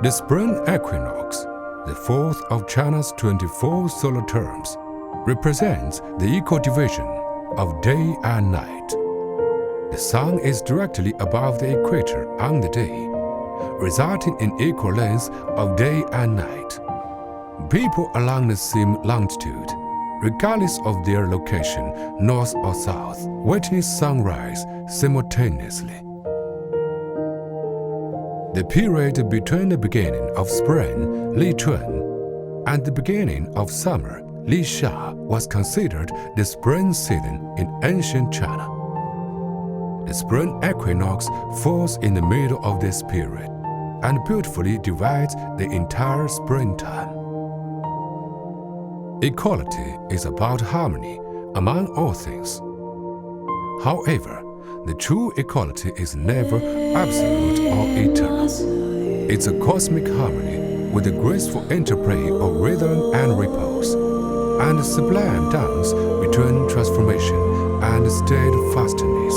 The Spring Equinox, the fourth of China's 24 solar terms, represents the equal division of day and night. The sun is directly above the equator on the day, resulting in equal lengths of day and night. People along the same longitude, regardless of their location, north or south, witness sunrise simultaneously. The period between the beginning of spring, Lichun, and the beginning of summer, Lixia, was considered the spring season in ancient China. The spring equinox falls in the middle of this period and beautifully divides the entire springtime. Equality is about harmony among all things. However, the true equality is never absolute or eternal. It's a cosmic harmony with a graceful interplay of rhythm and repose, and a sublime dance between transformation and steadfastness.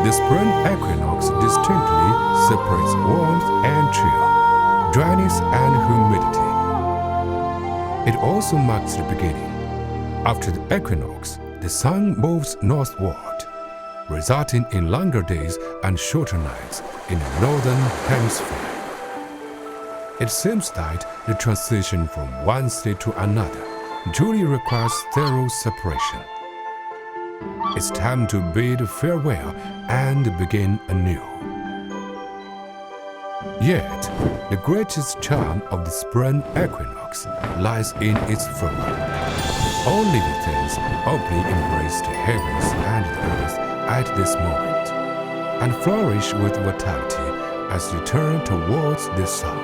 The spring equinox distinctly separates warmth and chill, dryness and humidity. It also marks the beginning. After the equinox, the sun moves northward, resulting in longer days and shorter nights in the Northern Hemisphere. It seems that the transition from one state to another truly requires thorough separation. It's time to bid farewell and begin anew. Yet, the greatest charm of the spring equinox lies in its fervor. All living things openly embrace the heavens and the earth at this moment, and flourish with vitality as they turn towards the sun.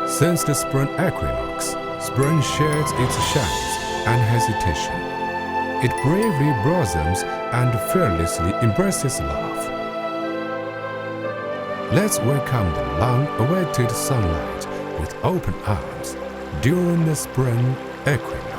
Since the spring equinox, spring sheds its shadows and hesitation. It bravely blossoms and fearlessly embraces love. Let's welcome the long-awaited sunlight with open arms during the spring equinox.